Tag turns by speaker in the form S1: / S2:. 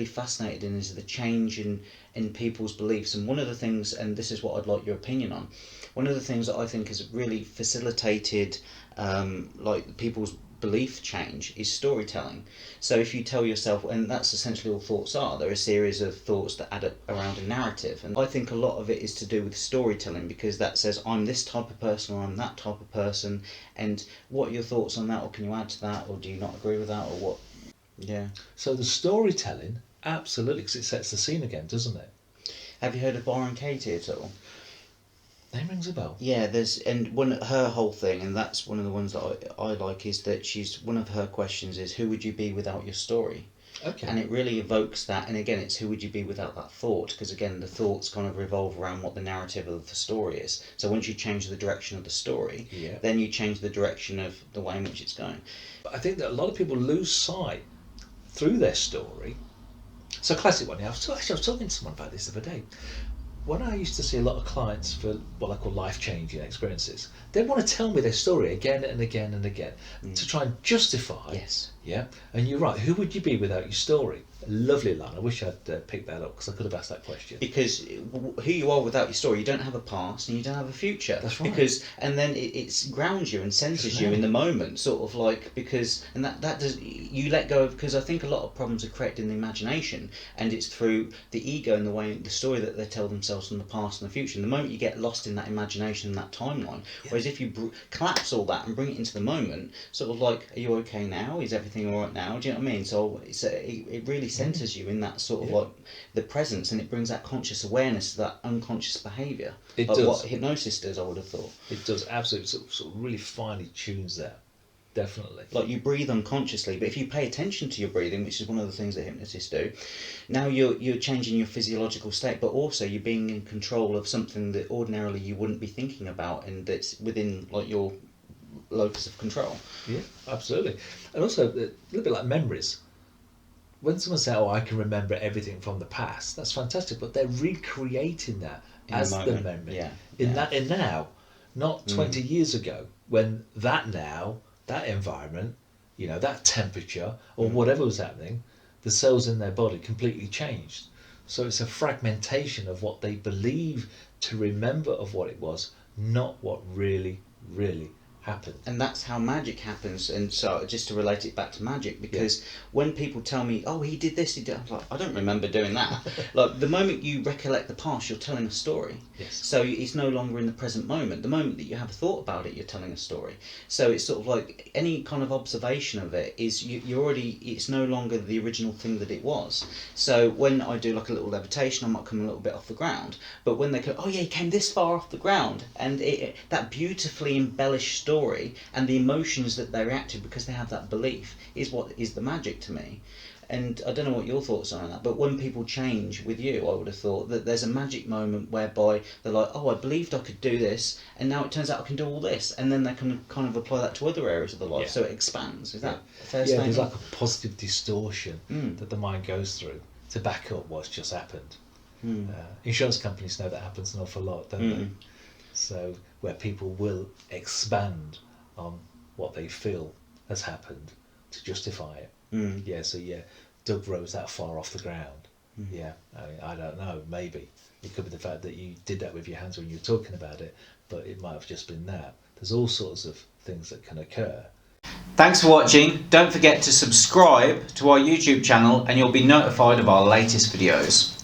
S1: really fascinated in is the change in people's beliefs. And one of the things, and this is what I'd like your opinion on, one of the things that I think has really facilitated like people's belief change is storytelling. So if you tell yourself, and that's essentially all thoughts are, they're a series of thoughts that add up around a narrative, and I think a lot of it is to do with storytelling, because that says I'm this type of person or I'm that type of person. And what are your thoughts on that, or can you add to that, or do you not agree with that, or what? Yeah.
S2: So the storytelling, absolutely, because it sets the scene again, doesn't it?
S1: Have you heard of Byron Katie at all?
S2: Name rings a bell.
S1: Yeah, her whole thing, and that's one of the ones that I like, is that one of her questions is, who would you be without your story?
S2: Okay.
S1: And it really evokes that, and again, it's who would you be without that thought, because again, the thoughts kind of revolve around what the narrative of the story is. So once you change the direction of the story, then you change the direction of the way in which it's going.
S2: But I think that a lot of people lose sight through their story. So a classic one, I was talking to someone about this the other day. When I used to see a lot of clients for what I call life-changing experiences, they'd want to tell me their story again and again and again to try and justify.
S1: Yes.
S2: Yeah. And you're right. Who would you be without your story? Lovely line. I wish I'd picked that up, because I could have asked that question.
S1: Because who you are without your story, you don't have a past and you don't have a future.
S2: That's right.
S1: Because, and then it grounds you and centers you in the moment, sort of like, because, and that does, you let go of, because I think a lot of problems are created in the imagination, and it's through the ego and the way, the story that they tell themselves from the past and the future. And the moment you get lost in that imagination and that timeline, whereas if you collapse all that and bring it into the moment, sort of like, are you okay now? Is everything all right now? Do you know what I mean? So it really centers you in that sort of like the presence, and it brings that conscious awareness to that unconscious behaviour.
S2: It
S1: like
S2: does.
S1: What hypnosis does, I would have thought.
S2: It does, absolutely. Sort of really finely tunes that. Definitely.
S1: Like you breathe unconsciously, but if you pay attention to your breathing, which is one of the things that hypnotists do, now you're changing your physiological state, but also you're being in control of something that ordinarily you wouldn't be thinking about, and that's within like your locus of control.
S2: Yeah, absolutely. And also a little bit like memories. When someone says, "Oh, I can remember everything from the past," that's fantastic. But they're recreating that as the memory in now, not 20 years ago, when that environment, that temperature or whatever was happening, the cells in their body completely changed. So it's a fragmentation of what they believe to remember of what it was, not what really, really happened.
S1: And that's how magic happens. And so just to relate it back to magic, because when people tell me, oh, he did this, I'm like, I don't remember doing that. Like the moment you recollect the past, you're telling a story.
S2: Yes.
S1: So it's no longer in the present moment. The moment that you have a thought about it, you're telling a story. So it's sort of like any kind of observation of it is it's no longer the original thing that it was. So when I do like a little levitation, I might come a little bit off the ground, but when they go, oh yeah, he came this far off the ground, and that beautifully embellished story and the emotions that they react to because they have that belief is what is the magic to me. And I don't know what your thoughts are on that, but when people change with you, I would have thought that there's a magic moment whereby they're like, oh, I believed I could do this, and now it turns out I can do all this, and then they can kind of apply that to other areas of the life, so it expands. Is that a fair statement?
S2: There's like a positive distortion that the mind goes through to back up what's just happened. Insurance companies know that happens an awful lot, don't they? So where people will expand on what they feel has happened to justify it. Doug rose that far off the ground. I don't know, maybe it could be the fact that you did that with your hands when you were talking about it, but it might have just been that. There's all sorts of things that can occur.
S1: Thanks for watching. Don't forget to subscribe to our YouTube channel and you'll be notified of our latest videos.